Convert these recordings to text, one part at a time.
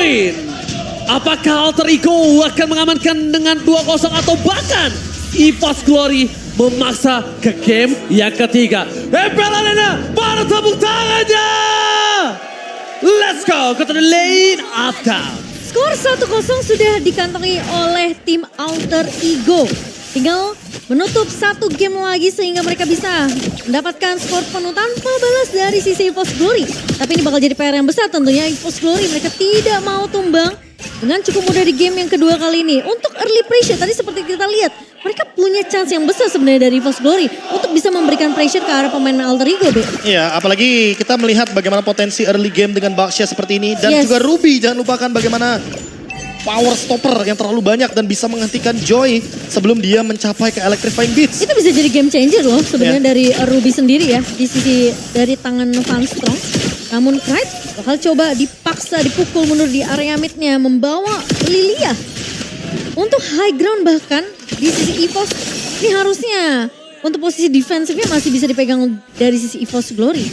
poin. Apakah Alter Ego akan mengamankan dengan 2-0 atau bahkan EVOS Glory memaksa ke game yang ketiga. Impel Arena, mana tepuk tangannya? Let's go ke the lane of count. Skor 1-0 sudah dikantongi oleh tim Alter Ego. Tinggal menutup satu game lagi sehingga mereka bisa mendapatkan skor penuh tanpa balas dari sisi EVOS Glory. Tapi ini bakal jadi PR yang besar tentunya. EVOS Glory mereka tidak mau tumbang dengan cukup mudah di game yang kedua kali ini. Untuk early pressure tadi seperti kita lihat, mereka punya chance yang besar sebenarnya dari EVOS Glory untuk bisa memberikan pressure ke arah pemain Alter Ego, Be. Iya, apalagi kita melihat bagaimana potensi early game dengan Baxia seperti ini. Dan juga Ruby, jangan lupakan bagaimana power stopper yang terlalu banyak dan bisa menghentikan Joy sebelum dia mencapai ke Electrifying Beats. Itu bisa jadi game changer loh sebenarnya dari Ruby sendiri ya, di sisi dari tangan Van Strong. Namun Krite bakal coba dipaksa dipukul mundur di area midnya, membawa Lilia untuk high ground. Bahkan di sisi EVOS ini harusnya untuk posisi defensifnya masih bisa dipegang dari sisi EVOS Glory.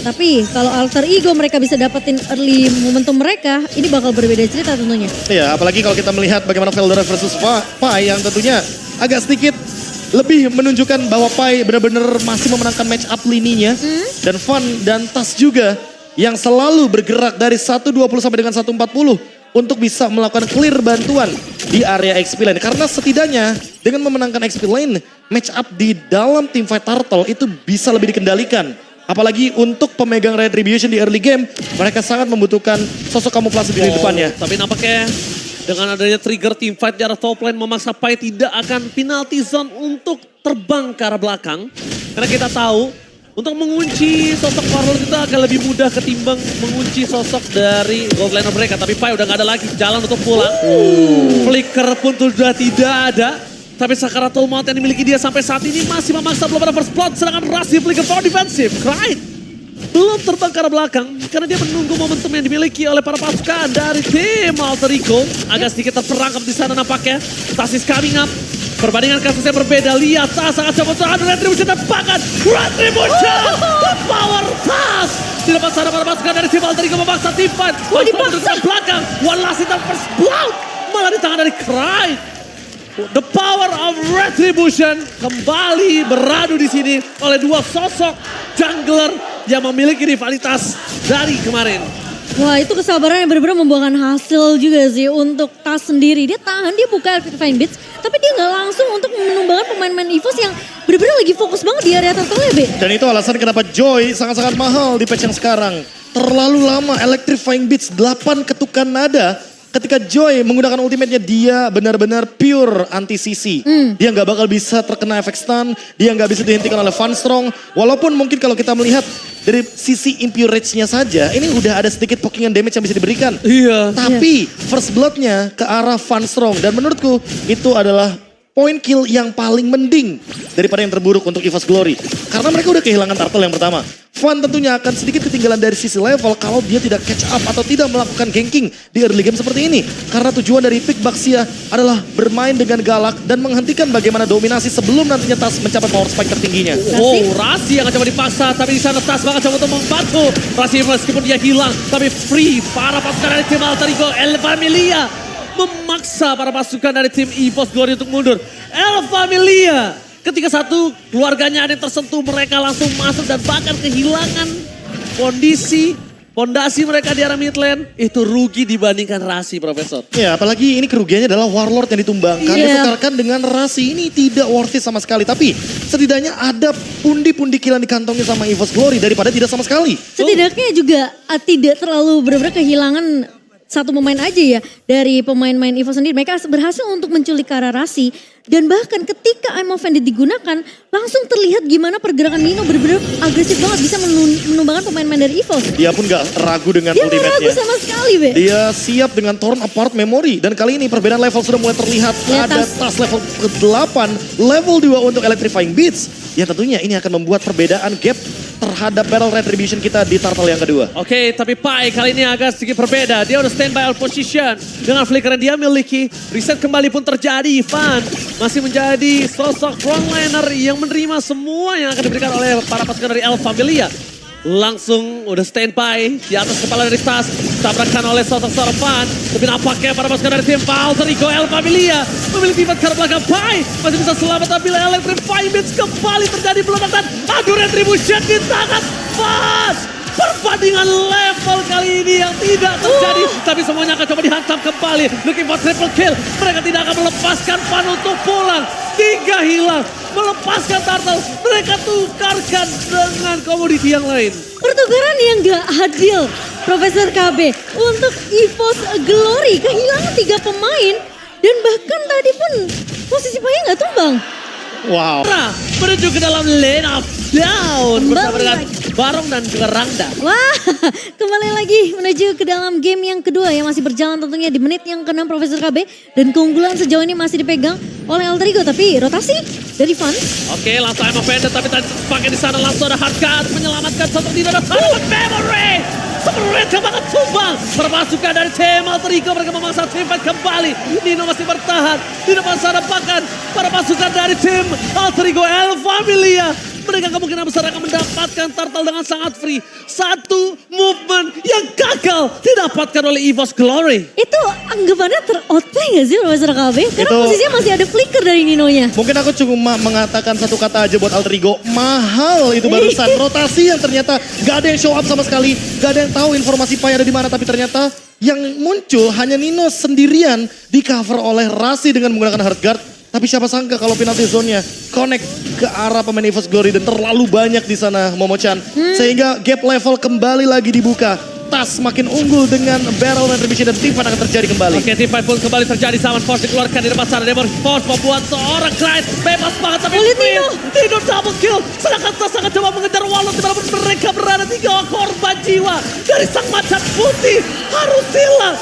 Tapi kalau Alter Ego mereka bisa dapetin early momentum mereka, ini bakal berbeda cerita tentunya. Iya, apalagi kalau kita melihat bagaimana Veldora versus Pai yang tentunya agak sedikit lebih menunjukkan bahwa Pai benar-benar masih memenangkan match up lininya. Dan Van dan Tas juga yang selalu bergerak dari 1.20 sampai dengan 1.40 untuk bisa melakukan clear bantuan di area XP lane. Karena setidaknya dengan memenangkan XP lane, match up di dalam teamfight Turtle itu bisa lebih dikendalikan. Apalagi untuk pemegang Retribution di early game, mereka sangat membutuhkan sosok kamuflase di depannya. Tapi nampaknya dengan adanya trigger teamfight di arah top lane memaksa Pai tidak akan penalty zone untuk terbang ke arah belakang. Karena kita tahu untuk mengunci sosok Warlord itu akan lebih mudah ketimbang mengunci sosok dari gold laner mereka. Tapi Pai udah gak ada lagi jalan untuk pulang. Flicker pun sudah tidak ada. Tapi Sakaratul Maut yang dimiliki dia sampai saat ini masih memaksa, belum ada first blood. Sedangkan Rasi flicker for defensive. Krite belum terbang ke arah belakang karena dia menunggu momentum yang dimiliki oleh para pasukan dari tim Alter Ego. Agak sedikit terperangkap di sana nampaknya. Tasis coming up. Perbandingan kasusnya berbeda. Lihat Tas sangat cepat ada Retribution dan bahkan Retribution. The power Tas. Di depan sana para pasukan dari tim Alter Ego memaksa tim fight. Dipaksa belakang. One last hit first blood. Malah di tangan dari Krite. The power of Retribution kembali beradu di sini oleh dua sosok jungler yang memiliki rivalitas dari kemarin. Wah, itu kesabaran yang benar-benar membuahkan hasil juga sih untuk Tas sendiri. Dia tahan, dia buka Electrifying Beats, tapi dia nggak langsung untuk menumbangkan pemain-pemain EVOS yang benar-benar lagi fokus banget di area turtle ya, Be. Dan itu alasan kenapa Joy sangat-sangat mahal di patch yang sekarang. Terlalu lama Electrifying Beats, 8 ketukan nada. Ketika Joy menggunakan ultimate-nya, dia benar-benar pure anti-CC. Dia nggak bakal bisa terkena efek stun, dia nggak bisa dihentikan oleh Van Strong. Walaupun mungkin kalau kita melihat dari sisi impure rage-nya saja, ini udah ada sedikit pokingan damage yang bisa diberikan. Iya. Tapi first blood-nya ke arah Van Strong. Dan menurutku itu adalah point kill yang paling mending daripada yang terburuk untuk EVOS Glory. Karena mereka udah kehilangan turtle yang pertama. Van tentunya akan sedikit ketinggalan dari sisi level kalau dia tidak catch up atau tidak melakukan ganking di early game seperti ini. Karena tujuan dari pick Baxia adalah bermain dengan galak dan menghentikan bagaimana dominasi sebelum nantinya Tas mencapai power spike tertingginya. Rasi yang coba dipaksa, tapi di sana Tas bakal coba untuk membantu. Rasi meskipun dia hilang, tapi free para pasukan dari tim Alter Ego, El Familia memaksa para pasukan dari tim EVOS Glory untuk mundur. El Familia ketika satu keluarganya ada yang tersentuh, mereka langsung masuk dan bahkan kehilangan fondasi mereka di arah mid lane. Itu rugi dibandingkan Rasi, Profesor. Ya, apalagi ini kerugiannya adalah Warlord yang ditumbangkan, ditukarkan dengan Rasi. Ini tidak worth it sama sekali. Tapi setidaknya ada pundi-pundi kill yang dikantongin sama EVOS Glory daripada tidak sama sekali. Setidaknya juga tidak terlalu benar-benar kehilangan satu pemain aja ya dari pemain-pemain EVOS sendiri. Mereka berhasil untuk menculik Rasi. Dan bahkan ketika I'm Offended digunakan, langsung terlihat gimana pergerakan Nino benar-benar agresif banget. Bisa menumbangkan pemain-pemain dari EVOS. Dia pun gak ragu dengan ultimate-nya. Dia gak ragu sama sekali, Be. Dia siap dengan Torn Apart Memory. Dan kali ini perbedaan level sudah mulai terlihat. Ada Tas level ke-8, level 2 untuk Electrifying Beats. Yang tentunya ini akan membuat perbedaan gap terhadap Battle Retribution kita di turtle yang kedua. Oke, tapi Pai kali ini agak sedikit berbeda. Dia udah standby out position. Dengan flicker yang dia miliki, reset kembali pun terjadi. Van masih menjadi sosok frontliner yang menerima semua yang akan diberikan oleh para pasukan dari El Familia. langsung udah standby di atas kepala dari Tas. Tabrakan oleh sosok Sorvan. Tapi nampaknya para pasukan dari tim Alter Ego El Familia memiliki empat ke arah belakang. Pai masih bisa selamat tapi Electrifying Blitz kembali terjadi pelepasan. Aduh, Retribution di tangan Faz. Perbandingan level kali ini yang tidak terjadi. Tapi semuanya akan coba dihantam kembali. Looking for triple kill. Mereka tidak akan melepaskan Fan untuk pulang. 3 hilang. Melepaskan Turtle. Mereka tukarkan dengan komoditi yang lain. Pertukaran yang gak adil, Profesor KB. Untuk EVOS Glory kehilangan 3 pemain. Dan bahkan tadi pun posisi Pai gak tumbang. Wow. Menuju ke dalam lane of down. Bersama dengan lagi. Barong dan juga Rangda. Wah, kembali lagi menuju ke dalam game yang kedua yang masih berjalan tentunya di menit yang ke-6 Profesor KB. Dan keunggulan sejauh ini masih dipegang oleh Alter Ego. Tapi rotasi dari Fan. Oke, langsung Emma Vendor tapi tadi pakai di sana langsung ada Hardcat menyelamatkan satu di dalam memory. Mereka banget tumbang. Permasukan dari tim Alter Ego, mereka memaksa tim fight kembali. Nino masih bertahan di depan sana, bahkan para pasukan dari tim Alter Ego El Familia. Mereka kemungkinan besar akan mendapatkan Turtle dengan sangat free. Satu movement yang gagal didapatkan oleh EVOS Glory. Itu anggapannya ter-outplay gak sih Profesor KB? Karena Itu- posisinya masih ada flicker dari Ninonya. Mungkin aku cuma mengatakan satu kata aja buat Alter Ego. Mahal itu barusan. Rotasi yang ternyata gak ada yang show up sama sekali. Gak ada yang tahu informasi Pai ada di mana. Tapi ternyata yang muncul hanya Nino sendirian. Di cover oleh Rasi dengan menggunakan hard guard. Tapi siapa sangka kalau penalty zone-nya connect ke arah pemain EVOS Glory dan terlalu banyak di sana Momo-chan. Sehingga gap level kembali lagi dibuka. Tas makin unggul dengan barrel retribution dan team fight akan terjadi kembali. Oke, team fight pun kembali terjadi. Saman Force dikeluarkan di depan sana. Demon Force membuat seorang Christ bebas banget. Tapi Lihat Nino. Nino double kill. Sedangkan Tas akan coba mengejar Walon. Dimanapun mereka berada, 3 korban jiwa dari sang macan putih. Harus hilang.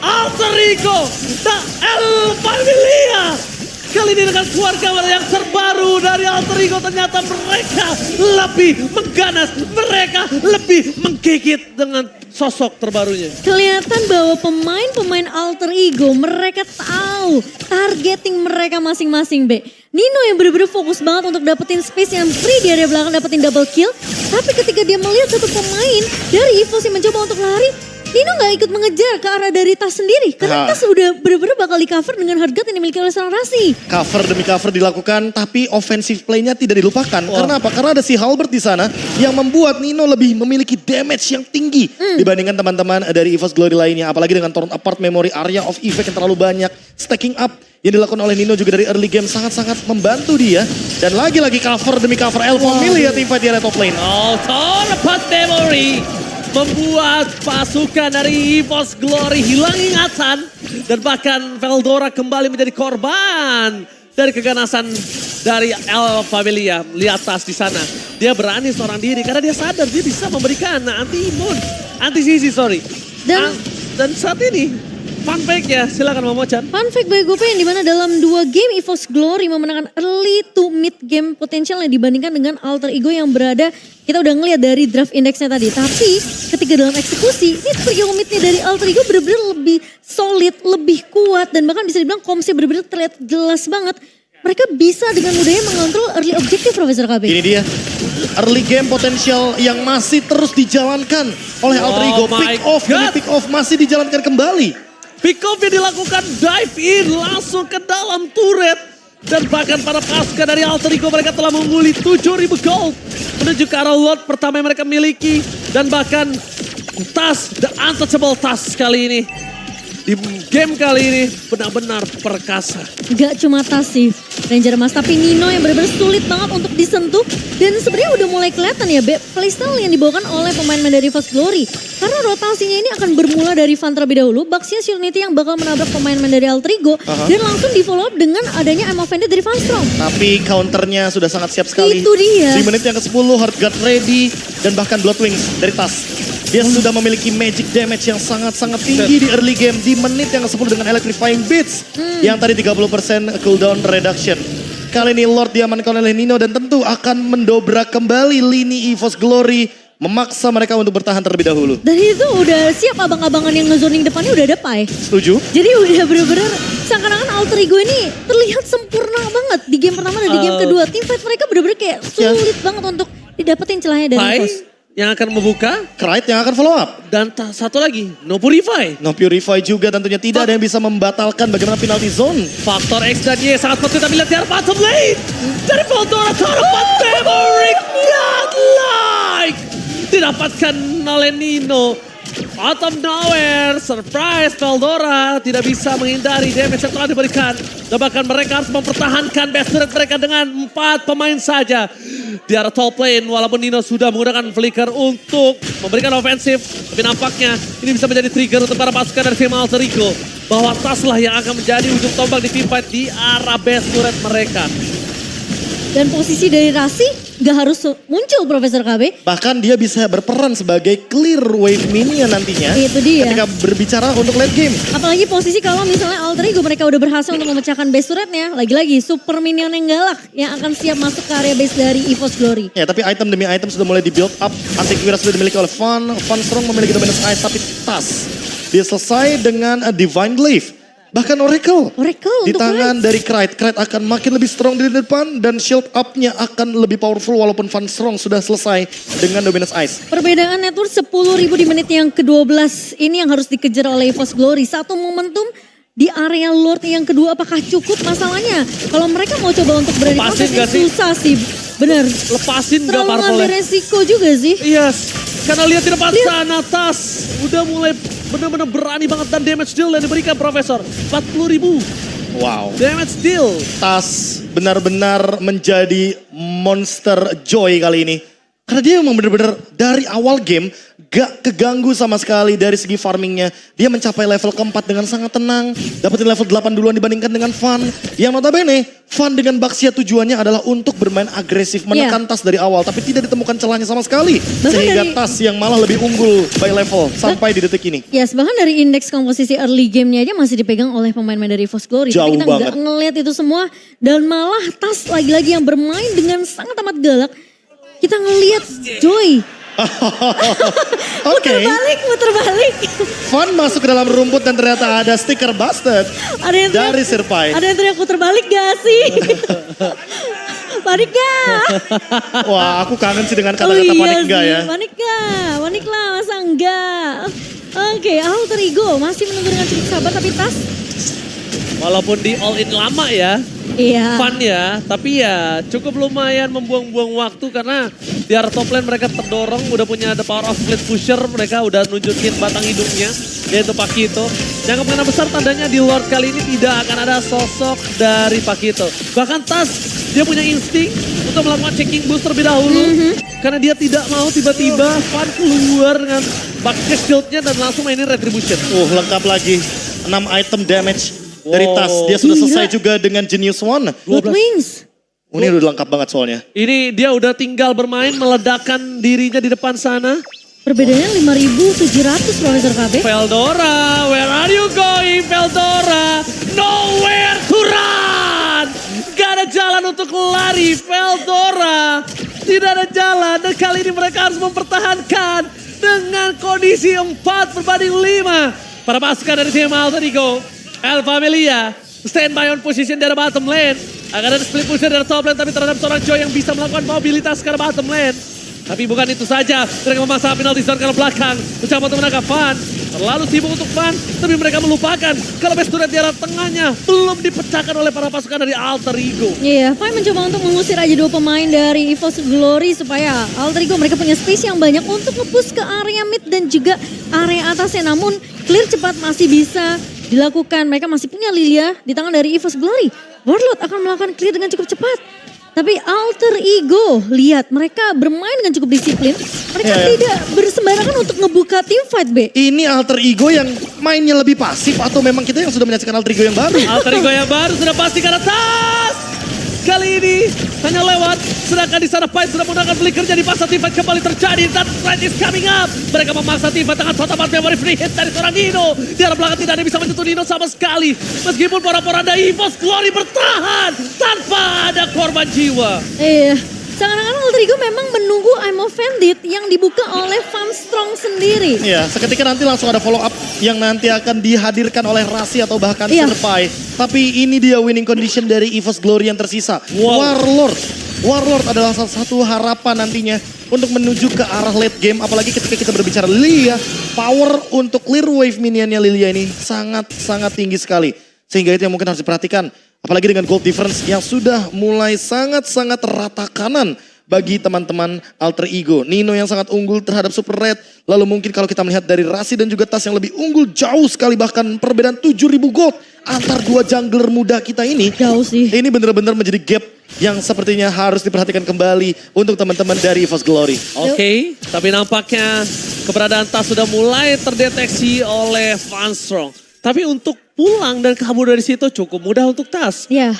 Alter Ego dan El Familia. Kali ini dengan keluarga yang terbaru dari Alter Ego, ternyata mereka lebih mengganas, mereka lebih menggigit dengan sosok terbarunya. Kelihatan bahwa pemain-pemain Alter Ego mereka tahu targeting mereka masing-masing, Be. Nino yang benar-benar fokus banget untuk dapetin space yang free di area belakang, dapetin double kill. Tapi ketika dia melihat satu pemain dari EVOS yang mencoba untuk lari, Nino gak ikut mengejar ke arah dari Tas sendiri. Karena Tas udah benar-benar bakal di cover dengan hard guard yang dimiliki oleh seorang Rasi. Cover demi cover dilakukan, tapi offensive play-nya tidak dilupakan. Karena apa? Karena ada si Halbert di sana yang membuat Nino lebih memiliki damage yang tinggi dibandingkan teman-teman dari EVOS Glory lainnya. Apalagi dengan torn apart memory, area of effect yang terlalu banyak, stacking up yang dilakukan oleh Nino juga dari early game sangat-sangat membantu dia. Dan lagi-lagi cover demi cover El Familia team fight di area top lane. Oh, torn apart memory membuat pasukan dari EVOS Glory hilang ingatan. Dan bahkan Veldora kembali menjadi korban dari keganasan dari El Familia. Lihat Tas di sana. Dia berani seorang diri karena dia sadar dia bisa memberikan anti-imun. Anti-sisi, sorry. Dan saat ini, fun fact ya, silakan Momo-chan. Fun fact bagi gue yang dimana dalam 2 game EVOS Glory memenangkan early to mid game potensialnya dibandingkan dengan Alter Ego yang berada, kita udah ngeliat dari draft indexnya tadi. Tapi ketika dalam eksekusi, ini trio midnya dari Alter Ego bener-bener lebih solid, lebih kuat. Dan bahkan bisa dibilang komsnya bener-bener terlihat jelas banget. Mereka bisa dengan mudahnya mengontrol early objective, Profesor KB. Ini dia, early game potensial yang masih terus dijalankan oleh Alter Ego. Oh my Pick off demi God. pick off masih dijalankan kembali. Pick off yang dilakukan, dive in langsung ke dalam turret. Dan bahkan para pasukan dari Alter Ego mereka telah mengguli 7.000 gold. Menuju ke arah lot pertama yang mereka miliki. Dan bahkan Tas, the untouchable Tas kali ini. Di game kali ini benar-benar perkasa. Gak cuma Tas sih Ranger Mas, tapi Nino yang benar-benar sulit banget untuk disentuh. Dan sebenarnya udah mulai kelihatan ya playstyle yang dibawakan oleh pemain dari EVOS Glory. Karena rotasinya ini akan bermula dari Van terlebih dahulu. Baxia Unity yang bakal menabrak pemain dari Alter Ego. Dan langsung di follow up dengan adanya Emma Vendor dari Van Strong. Tapi counternya sudah sangat siap sekali. Itu dia. Di menit yang ke-10 hard guard ready dan bahkan Bloodwings dari Tas. Dia sudah memiliki magic damage yang sangat-sangat tinggi di early game. Di menit yang ke-10 dengan Electrifying Beats. Yang tadi 30% cooldown reduction. Kali ini Lord diamankan oleh Nino dan tentu akan mendobrak kembali lini EVOS Glory. Memaksa mereka untuk bertahan terlebih dahulu. Dan itu udah siap abang-abangan yang ngezoning depannya udah ada Pai. Setuju? Jadi udah bener-bener seakan-akan Alter Ego ini terlihat sempurna banget di game pertama dan di game kedua. Team fight mereka bener-bener kayak sulit banget untuk didapetin celahnya dari Pai, EVOS. yang akan membuka. Krite yang akan follow up. Dan satu lagi, No Purify. No Purify juga tentunya tidak ada yang bisa membatalkan bagaimana penalty zone. Faktor X dan Y sangat penting tapi lihat di arah bottom lane. Dari Veldora taruhan Maverick godlike. Didapatkan oleh Nino. Out of nowhere, surprise Veldora tidak bisa menghindari damage yang telah diberikan. Dan bahkan mereka harus mempertahankan best turret mereka dengan 4 pemain saja. Di arah top lane, walaupun Nino sudah menggunakan flicker untuk memberikan ofensif. Tapi nampaknya ini bisa menjadi trigger untuk para pasukan dari tim Alter Ego. Bahwa Tas lah yang akan menjadi ujung tombak di teamfight di arah best turret mereka. Dan posisi dari Rasi gak harus muncul Profesor KB. Bahkan dia bisa berperan sebagai clear wave minion nantinya. Itu dia. Ketika berbicara untuk late game. Apalagi posisi kalau misalnya Alter Ego mereka udah berhasil untuk memecahkan base turretnya. Lagi-lagi super minion yang galak yang akan siap masuk ke area base dari EVOS Glory. Ya tapi item demi item sudah mulai di build up. Antivirus sudah dimiliki oleh Fun Strong memiliki dominance ice tapi Tas. Dia selesai dengan a Divine Glaive. Bahkan Oracle di untuk tangan dari Krite. Krite akan makin lebih strong di depan dan shield up-nya akan lebih powerful walaupun Fun Strong sudah selesai dengan dominance ice. Perbedaan network 10.000 di menit yang ke-12 ini yang harus dikejar oleh EVOS Glory. Satu momentum di area Lord yang kedua apakah cukup masalahnya? Kalau mereka mau coba untuk berani Lepasin kontak gak sih? susah sih. Bener. Lepasin gak Terlalu Marvel? ngambil resiko juga sih. Yes, karena lihat di depan sana Tas udah mulai benar-benar berani banget dan damage deal yang diberikan Profesor. 40.000 Wow. damage deal. Tas benar-benar menjadi monster joy kali ini. Karena dia memang benar-benar dari awal game gak keganggu sama sekali dari segi farmingnya. Dia mencapai level keempat dengan sangat tenang. Dapetin level 8 duluan dibandingkan dengan Fun. Yang notabene Fun dengan Baxia tujuannya adalah untuk bermain agresif. Menekan Tas dari awal tapi tidak ditemukan celahnya sama sekali. Sehingga Tas yang malah lebih unggul by level sampai di detik ini. Yes, bahkan dari indeks komposisi early game-nya aja masih dipegang oleh pemain-pemain dari EVOS Glory. Jauh Tapi kita banget. nggak ngeliat itu semua. Dan malah Tas lagi-lagi yang bermain dengan sangat amat galak. Kita ngeliat Joy. Oke. Muter balik. Fun masuk ke dalam rumput dan ternyata ada stiker busted Ada yang teriak, dari Sirpai. ada yang teriak puter balik gak sih? Panik gak? Wah, aku kangen sih dengan kata-kata panik enggak ya. Panik gak? Panik lah, masa enggak? Oke, Alter Ego masih menunggu dengan cukup sabar tapi Tas. Walaupun di all in lama ya. Iya. Fun ya, tapi ya cukup lumayan membuang-buang waktu karena di arah top lane mereka terdorong, udah punya the power of split pusher, mereka udah nunjukin batang hidungnya, yaitu Pakito. Yang kemungkinan besar tandanya di Lord kali ini tidak akan ada sosok dari Pakito. Bahkan Tas, dia punya insting untuk melakukan checking boost terlebih dahulu. Karena dia tidak mau tiba-tiba Fun keluar dengan pakai shieldnya dan langsung mainin retribution. Lengkap lagi. 6 item damage dari Tas. Dia sudah selesai juga dengan Genius One. Blood Wings. Ini udah lengkap banget soalnya. Ini dia udah tinggal bermain, meledakkan dirinya di depan sana. Perbedaannya 5.700 Profesor KB. Veldora, where are you going, Veldora? Nowhere to run! Gak ada jalan untuk lari, Veldora. Tidak ada jalan dan kali ini mereka harus mempertahankan dengan kondisi 4/5. Para pasukan dari tim Alter Ego, El Familia, stand by on position dari bottom lane. Akan ada split pusher dari top lane tapi terhadap seorang Joy yang bisa melakukan mobilitas ke arah bottom lane. Tapi bukan itu saja, mereka memasang penalty zone ke arah belakang. Mencoba untuk menangkap Fun. Terlalu sibuk untuk Fun, tapi mereka melupakan kalau best turret di arah tengahnya belum dipecahkan oleh para pasukan dari Alter Ego. Iya, Fun mencoba untuk mengusir aja 2 pemain dari EVOS Glory supaya Alter Ego mereka punya space yang banyak untuk nge-push ke area mid dan juga area atasnya. Namun clear cepat masih bisa dilakukan. Mereka masih punya Lilia di tangan dari EVOS Glory. Warlord akan melakukan clear dengan cukup cepat. Tapi Alter Ego, lihat mereka bermain dengan cukup disiplin. Mereka tidak bersembarangan untuk ngebuka team fight, B. Ini Alter Ego yang mainnya lebih pasif atau memang kita yang sudah menyaksikan Alter Ego yang baru? Alter Ego yang baru sudah pasti ke atas. Kali ini hanya lewat, sedangkan di sana Fight sudah menggunakan flicker jadi paksa team fight kembali terjadi. That fight is coming up. Mereka memaksa team fight dengan total memory free hit dari seorang Nino. Di arah belakang tidak ada yang bisa menyentuh Nino sama sekali. Meskipun para poranda EVOS Glory bertahan tanpa ada korban jiwa. Iya, seakan-akan Alter Ego memang menunggu I'm Offended yang dibuka oleh Fun Strong sendiri. Iya, seketika nanti langsung ada follow up yang nanti akan dihadirkan oleh Rasi atau bahkan Sirpai. Tapi ini dia winning condition dari EVOS Glory yang tersisa. Wow. Warlord Warlord adalah salah satu harapan nantinya untuk menuju ke arah late game. Apalagi ketika kita berbicara Lilia, power untuk clear wave minionnya Lilia ini sangat-sangat tinggi sekali. Sehingga itu yang mungkin harus diperhatikan. Apalagi dengan gold difference yang sudah mulai sangat-sangat rata kanan bagi teman-teman Alter Ego. Nino yang sangat unggul terhadap Super Red. Lalu mungkin kalau kita melihat dari Rasi dan juga Tas yang lebih unggul jauh sekali. Bahkan perbedaan 7.000 gold antar dua jungler muda kita ini. Jauh sih. Ini benar-benar menjadi gap yang sepertinya harus diperhatikan kembali untuk teman-teman dari EVOS Glory. Oke, tapi nampaknya keberadaan Tas sudah mulai terdeteksi oleh Van Strong. Tapi untuk pulang dan kabur dari situ cukup mudah untuk Tas. Ya,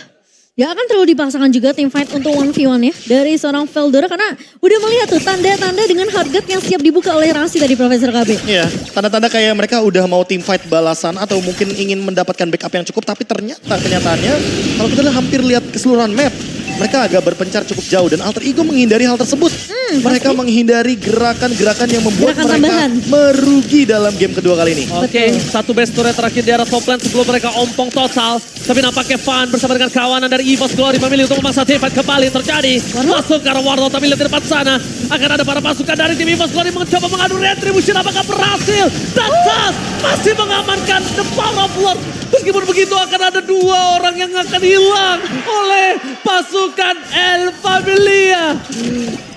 gak akan terlalu dipaksakan juga tim fight untuk 1v1 ya. Dari seorang Veldora karena udah melihat tuh tanda-tanda dengan hard guard yang siap dibuka oleh Rasi tadi Profesor KB. Iya, tanda-tanda kayak mereka udah mau team fight balasan atau mungkin ingin mendapatkan backup yang cukup. Tapi ternyata kenyataannya kalau kita hampir lihat keseluruhan map, mereka agak berpencar cukup jauh dan Alter Ego menghindari hal tersebut. Mereka menghindari gerakan-gerakan yang membuat Gerakan mereka tambahan. merugi dalam game kedua kali ini. Oke, satu base turret terakhir di arah top lane sebelum mereka ompong total. Tapi nampaknya Van bersama dengan kawanan dari EVOS Glory memilih untuk memaksa team fight kembali terjadi. Masuk ke arah Warlord tapi lihat di depan sana. Akan ada para pasukan dari tim EVOS Glory mencoba mengadu retribution apakah berhasil. Dan Tas masih mengamankan the power of Lord. Meskipun begitu akan ada dua orang yang akan hilang oleh pasukan El Familia.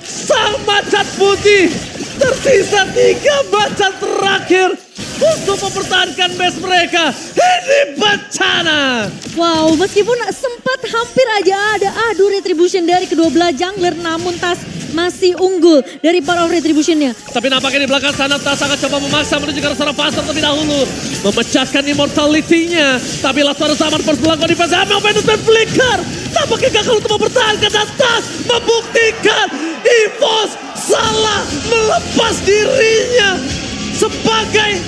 Sang macan putih tersisa 3 macan terakhir untuk mempertahankan base mereka. Ini bencana. Wow, meskipun sempat hampir aja ada adu retribution dari kedua belah jungler namun Tas masih unggul dari power of retributionnya. Tapi nampaknya di belakang sana Tas akan coba memaksa menuju ke arah seorang pasar terlebih dahulu. Memecahkan immortality-nya. Tapi Lazarus zaman first melakukan defense. Amelvenus dan Flicker. Tampaknya gagal untuk mempertahankan dan Tas membuktikan EVOS salah melepas dirinya sebagai